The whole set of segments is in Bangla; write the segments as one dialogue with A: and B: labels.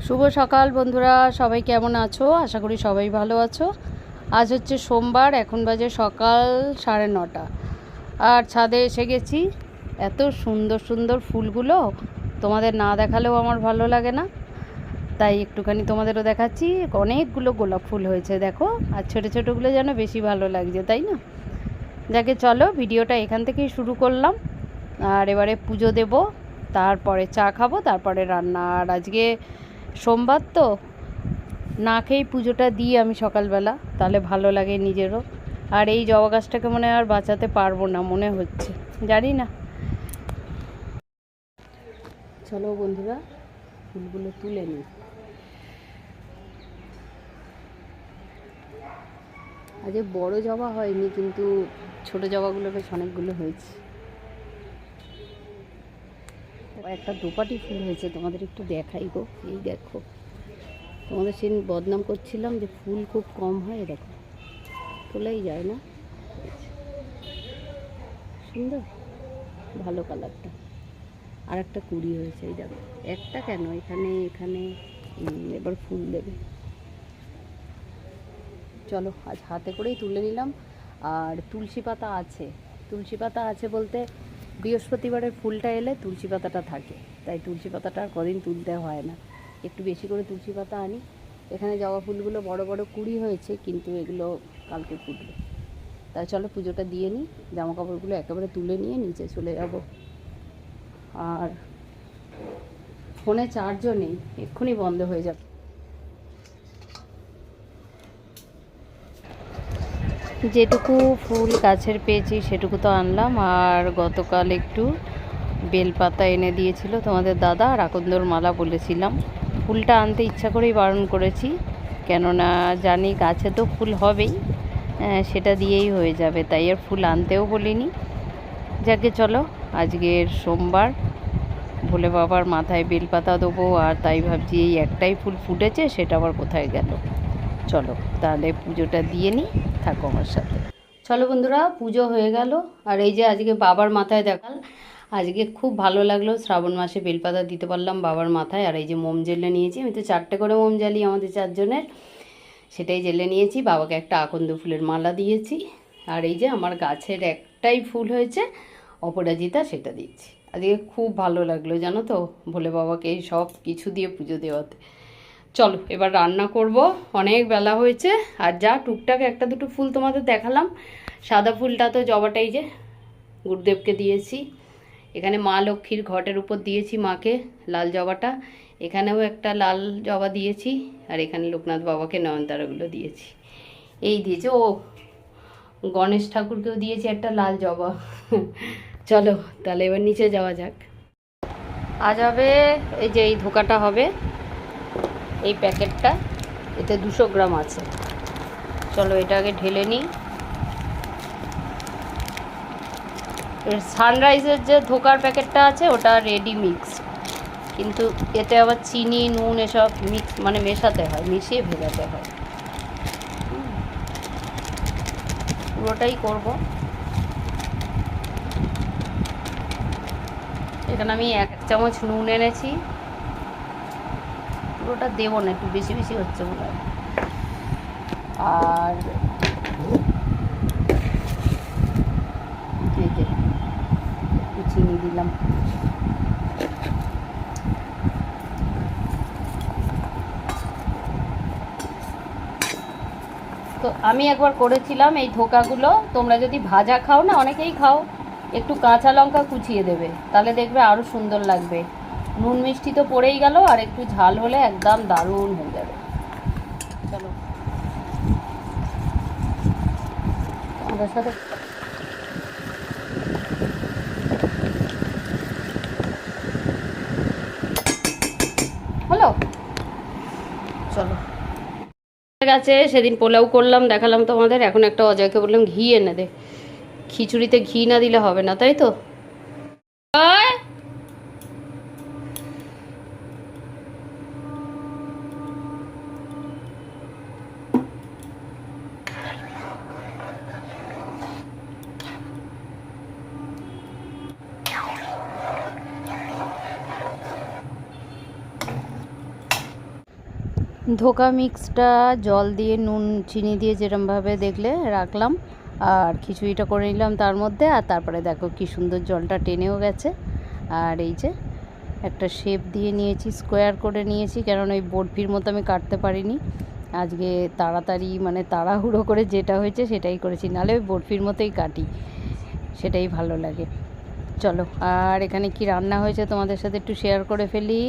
A: শুভ সকাল বন্ধুরা, সবাই কেমন আছো? আশা করি সবাই ভালো আছো। আজ হচ্ছে সোমবার, এখন বাজে সকাল 9:30 আর ছাদে এসে গেছি। এত সুন্দর সুন্দর ফুলগুলো তোমাদের না দেখালেও আমার ভালো লাগে না, তাই একটুখানি তোমাদেরও দেখাচ্ছি। অনেকগুলো গোলাপ ফুল হয়েছে দেখো, আর ছোটো ছোটোগুলো যেন বেশি ভালো লাগছে, তাই না? যাকে চলো, ভিডিওটা এখান থেকেই শুরু করলাম। আর এবারে পুজো দেব, তারপরে চা খাবো, তারপরে রান্না। আর আজকে সোমবার তো না খেয়েই পুজোটা দিই আমি সকালবেলা, তাহলে ভালো লাগে নিজেরও। আর এই জবা গাছটাকে মনে আর বাঁচাতে পারবো না মনে হচ্ছে, জানি না। চলো বন্ধুরা, ফুলগুলো তুলে নিই। আজ বড় জবা হয়নি, কিন্তু ছোট জবাগুলো বেশ অনেকগুলো হয়েছে। একটা দোপাটি ফুল হয়েছে, তোমাদের একটু দেখাই গো। এই দেখো, তোমাদের সেদিন বদনাম করছিলাম যে ফুল খুব কম হয়, দেখো তোলাই যায় না। সুন্দর, ভালো কালারটা। আর একটা কুড়ি হয়েছে, এই দেখো। একটা কেন, এখানে এখানে এবার ফুল দেবে। চলো, আজ হাতে করেই তুলে নিলাম। আর তুলসী পাতা আছে, তুলসী পাতা আছে বলতে বৃহস্পতিবারের ফুলটা এলে তুলসী পাতাটা থাকে, তাই তুলসী পাতাটা আর কদিন তুলতে হয় না। একটু বেশি করে তুলসী পাতা আনি। এখানে জবা ফুলগুলো বড় বড় কুড়ি হয়েছে, কিন্তু এগুলো কালকে ফুটবে। তাই চলো পুজোটা দিয়ে নিই, জামা কাপড়গুলো একেবারে তুলে নিয়ে নিচে চলে যাব। আর ফোনে চার্জও নেই, এক্ষুনি বন্ধ হয়ে যাবে। যেটুকু ফুল গাছের পেয়েছি সেটুকু তো আনলাম। আর গতকাল একটু বেলপাতা এনে দিয়েছিল তোমাদের দাদা, আর আকন্দর মালা বলেছিলাম। ফুলটা আনতে ইচ্ছা করেই বারণ করেছি, কেননা জানি গাছে তো ফুল হবেই, সেটা দিয়েই হয়ে যাবে, তাই আর ফুল আনতেও বলিনি। যাকে চলো, আজকের সোমবার, ভোলে বাবার মাথায় বেলপাতা দেবো। আর তাই ভাবছি এই একটাই ফুল ফুটেছে, সেটা আবার কোথায় গেল। চলো তাহলে পুজোটা দিয়ে নিই, থাকো আমার সাথে। চলো বন্ধুরা, পুজো হয়ে গেল। আর এই যে আজকে বাবার মাথায় দেখাল, আজকে খুব ভালো লাগলো, শ্রাবণ মাসে বেলপাতা দিতে পারলাম বাবার মাথায়। আর এই যে মোম জেলে নিয়েছি, আমি তো 4টে করে মোম জ্বালি আমাদের 4জনের, সেটাই জেলে নিয়েছি। বাবাকে একটা আকন্দ ফুলের মালা দিয়েছি। আর এই যে আমার গাছের একটাই ফুল হয়েছে অপরাজিতা, সেটা দিচ্ছি। আজকে খুব ভালো লাগলো জানো তো, ভোলে বাবাকে এই সব কিছু দিয়ে পুজো দেওয়াতে। চলো এবার রান্না করব, অনেক বেলা হয়েছে। আর যা টুকটাক একটা দুটো ফুল তোমাদের দেখালাম। সাদা ফুলটা তো জবাটাই যে গুরুদেবকে দিয়েছি, এখানে মা লক্ষ্মীর ঘটের উপর দিয়েছি মাকে লাল জবাটা, এখানেও একটা লাল জবা দিয়েছি, আর এখানে লোকনাথ বাবাকে নয়নতারাগুলো দিয়েছি। এই দিয়েছে, ও গণেশ ঠাকুরকেও দিয়েছি একটা লাল জবা। চলো তাহলে এবার নিচে যাওয়া যাক। আজ হবে এই যে এই ধোকাটা হবে, এই প্যাকেটটা, এতে 200 গ্রাম আছে। চলো এটা আগে ঢেলে নিই। সানরাইজের যে ধোকার প্যাকেটটা আছে ওটা রেডি মিক্স, কিন্তু এতে আবার চিনি নুন এসব মিক্স মানে মেশাতে হয়, মিশিয়ে ভেজাতে হয়। পুরোটাই করব। এখানে আমি 1 চামচ নুন এনেছি, পুরোটা দেবো না, একটু বেশি বেশি হচ্ছে মনে হয়। আর চিনি দিলাম। তো আমি একবার করেছিলাম এই ধোকাগুলো, তোমরা যদি ভাজা খাও না, অনেকেই খাও, একটু কাঁচা লঙ্কা কুচিয়ে দেবে, তাহলে দেখবে আরও সুন্দর লাগবে। নুন মিষ্টি তো পড়েই গেল, আর একটু ঝাল হলে একদম দারুণ হয়ে যাবে। চলো আমাদের সাথে হলো। চলো গেছে, সেদিন পোলাও করলাম দেখালাম তোমাদের। এখন একটা অজয়কে বললাম ঘি এনে দে, খিচুড়িতে ঘি না দিলে হবে না, তাই তো? ধোকা মিক্সটা জল দিয়ে নুন চিনি দিয়ে যেরমভাবে দেখলে রাখলাম, আর খিচুড়িটা করে নিলাম তার মধ্যে। আর তারপরে দেখো কি সুন্দর জলটা টেনেও গেছে। আর এই যে একটা শেপ দিয়ে নিয়েছি, স্কোয়ার করে নিয়েছি, কেননা ওই বরফির মতো আমি কাটতে পারিনি আজকে। তাড়াতাড়ি মানে তাড়াহুড়ো করে যেটা হয়েছে সেটাই করেছি, নাহলে ওই বরফির মতোই কাটি, সেটাই ভালো লাগে। চলো, আর এখানে কি রান্না হয়েছে তোমাদের সাথে একটু শেয়ার করে ফেলি।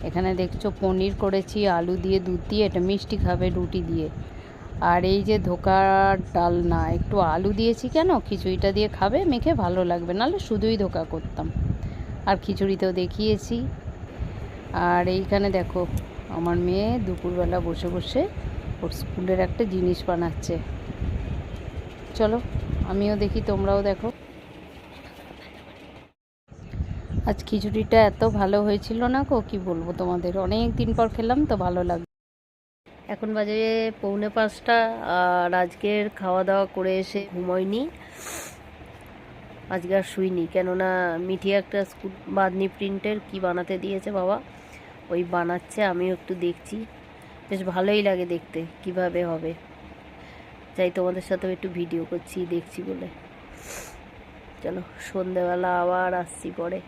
A: এখানে দেখছো পনির করেছি আলু দিয়ে, দুধ দিয়ে, এটা মিষ্টি খাবে রুটি দিয়ে। আর এই যে ধোকার ডালনা, একটু আলু দিয়েছি কেন, খিচুড়িটা দিয়ে খাবে মেখে, ভালো লাগবে, নাহলে শুধুই ধোকা করতাম। আর খিচুড়িতেও দেখিয়েছি। আর এইখানে দেখো আমার মেয়ে দুপুরবেলা বসে বসে ওর স্কুলের একটা জিনিস বানাচ্ছে। চলো আমিও দেখি, তোমরাও দেখো। আজ খিচুড়িটা এত ভালো হয়েছিল না গো, কি বলবো তোমাদের, অনেক দিন পর খেলাম তো ভালো লাগবে। এখন বাজে 4:45, আর আজকের খাওয়া দাওয়া করে এসে ঘুমোইনি, আজকে আর শুইনি, কেননা মিঠি একটা স্কুল বাঁধনি প্রিন্টের কি বানাতে দিয়েছে বাবা, ওই বানাচ্ছে, আমিও একটু দেখছি, বেশ ভালোই লাগে দেখতে কিভাবে হবে। যাই তোমাদের সাথেও একটু ভিডিও করছি দেখছি বলে। চলো সন্ধেবেলা আবার আসছি পরে,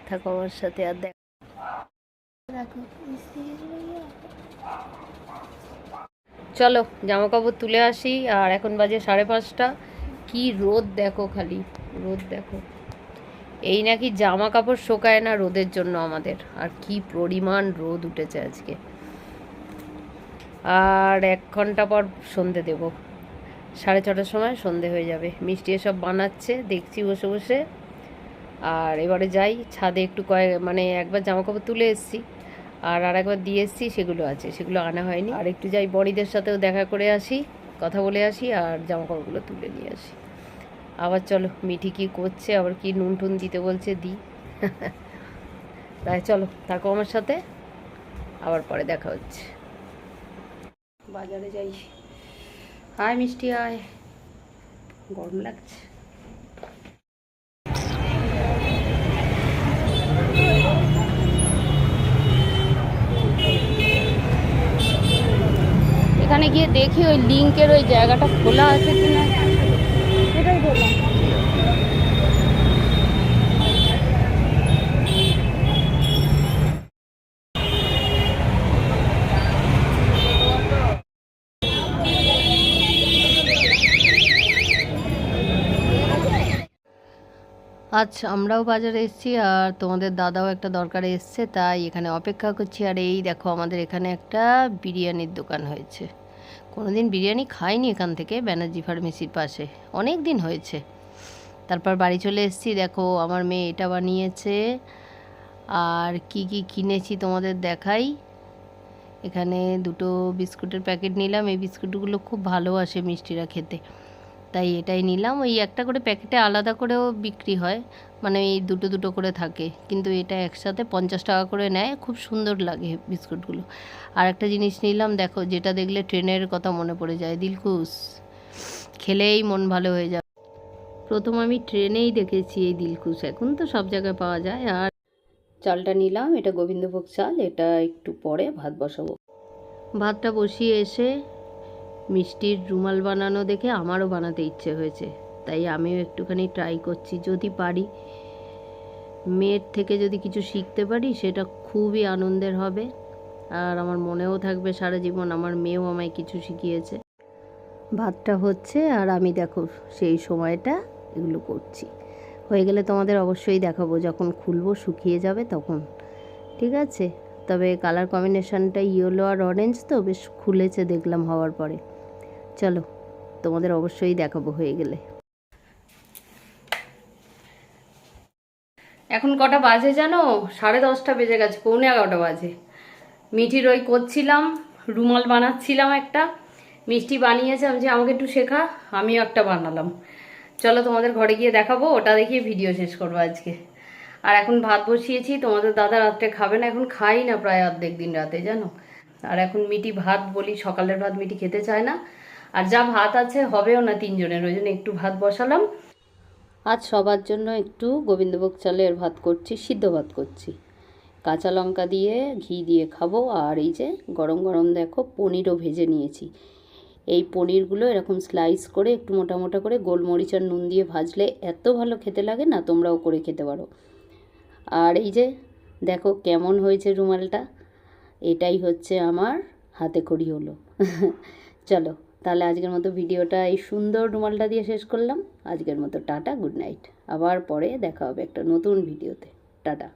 A: থাকো আমার সাথে আর দেখো। চলো জামা কাপড় তুলে আসি। আর এখন বাজে 5:30, কি রোদ দেখো, খালি রোদ দেখো। এই নাকি জামা কাপড় শোকায় না রোদের জন্য আমাদের, আর কি পরিমাণ রোদ উঠেছে আজকে। আর 1 ঘন্টা পর সন্ধে দেব, 6:30টার সময় সন্ধে হয়ে যাবে। মিষ্টি এসব বানাচ্ছে দেখছি বসে বসে। আর এবারে যাই ছাদে, একটু মানে একবার জামা কাপড় তুলে এসেছি, আর একবার দিয়ে এসেছি, সেগুলো আছে, সেগুলো আনা হয়নি। আর একটু যাই বড়িদের সাথেও দেখা করে আসি, কথা বলে আসি, আর জামা কাপড়গুলো তুলে নিয়ে আসি। আবার চলো মিঠি কী করছে, আবার কি নুন টুন দিতে বলছে দিই। তাই চলো থাকো আমার সাথে, আবার পরে দেখা হচ্ছে। বাজারে যাই। আয় মিষ্টি আয়, গরম লাগছে। এখানে গিয়ে দেখি ওই লিঙ্কের ওই জায়গাটা খোলা আছে কিনা, সেটাই বললাম। আজ আমরাও বাজারে এসেছি, আর তোমাদের দাদাও একটা দরকারে এসছে, তাই এখানে অপেক্ষা করছি। আর এই দেখো আমাদের এখানে একটা বিরিয়ানির দোকান হয়েছে। কোনোদিন বিরিয়ানি খাইনি এখান থেকে, ব্যানার্জি ফার্মেসির পাশে, অনেক দিন হয়েছে। তারপর বাড়ি চলে এসেছি, দেখো আমার মেয়ে এটা বানিয়েছে। আর কি কি কিনেছি তোমাদের দেখাই। এখানে 2টো বিস্কুটের প্যাকেট নিলাম, এই বিস্কুটগুলো খুব ভালোবাসে মিষ্টিরা খেতে, তাই এটাই নিলাম। ওই একটা করে প্যাকেটে আলাদা করেও বিক্রি হয়, মানে এই 2টো করে থাকে, কিন্তু এটা একসাথে 50 টাকা করে নেয়, খুব সুন্দর লাগে বিস্কুটগুলো। আর একটা জিনিস নিলাম, দেখো যেটা দেখলে ট্রেনের কথা মনে পড়ে যায়, দিলখুশ, খেলেই মন ভালো হয়ে যায়। প্রথম আমি ট্রেনেই দেখেছি এই দিলখুশ, এখন তো সব জায়গায় পাওয়া যায়। আর চালটা নিলাম, এটা গোবিন্দভোগ চাল, এটা একটু পরে ভাত বসাবো। ভাতটা বসিয়ে এসে মিষ্টির রুমাল বানানো দেখে আমারও বানাতে ইচ্ছে হয়েছে, তাই আমিও একটুখানি ট্রাই করছি, যদি পারি। মেয়ের থেকে যদি কিছু শিখতে পারি সেটা খুবই আনন্দের হবে, আর আমার মনেও থাকবে সারা জীবন, আমার মেয়েও আমায় কিছু শিখিয়েছে। ভাতটা হচ্ছে, আর আমি দেখো সেই সময়টা এগুলো করছি। হয়ে গেলে তোমাদের অবশ্যই দেখাবো, যখন খুলবো শুকিয়ে যাবে তখন, ঠিক আছে? তবে কালার কম্বিনেশানটা ইয়েলো আর অরেঞ্জ তো বেশ খুলেছে দেখলাম হওয়ার পরে। চলো তোমাদের অবশ্যই দেখাবো হয়ে গেলে। এখন কটা বাজে জানো? 10:30 বেজে গেছে, 11:45 বাজে। মিঠির ওই করছিলাম, রুমাল বানাচ্ছিলাম একটা, মিষ্টি বানিয়েছে, আমি যে আমাকে একটু শেখা, আমিও একটা বানালাম। চলো তোমাদের ঘরে গিয়ে দেখাবো, ওটা দেখিয়ে ভিডিও শেষ করবো আজকে। আর এখন ভাত বসিয়েছি, তোমাদের দাদা রাত্রে খাবে না, এখন খাই না প্রায় অর্ধেক দিন রাতে জানো। আর এখন মিটি ভাত বলি, সকালের ভাত মিটি খেতে চায় না, আর যা ভাত আছে হবেও না 3 জনের, ওই জন্য একটু ভাত বসালাম। আজ সবার জন্য একটু গোবিন্দভোগ চালের ভাত করছি, সিদ্ধ ভাত করছি, কাঁচা লঙ্কা দিয়ে ঘি দিয়ে খাবো। আর এই যে গরম গরম দেখো পনিরও ভেজে নিয়েছি। এই পনিরগুলো এরকম স্লাইস করে একটু মোটা মোটা করে গোলমরিচ আর নুন দিয়ে ভাজলে এত ভালো খেতে লাগে না, তোমরাও করে খেতে পারো। আর এই যে দেখো কেমন হয়েছে রুমালটা, এটাই হচ্ছে আমার হাতে খড়ি হলো। চলো তাহলে আজকের মতো ভিডিওটা এই সুন্দর রুমালটা দিয়ে শেষ করলাম। আজকের মতো টাটা, গুড নাইট। আবার পরে দেখা হবে একটা নতুন ভিডিওতে। টাটা।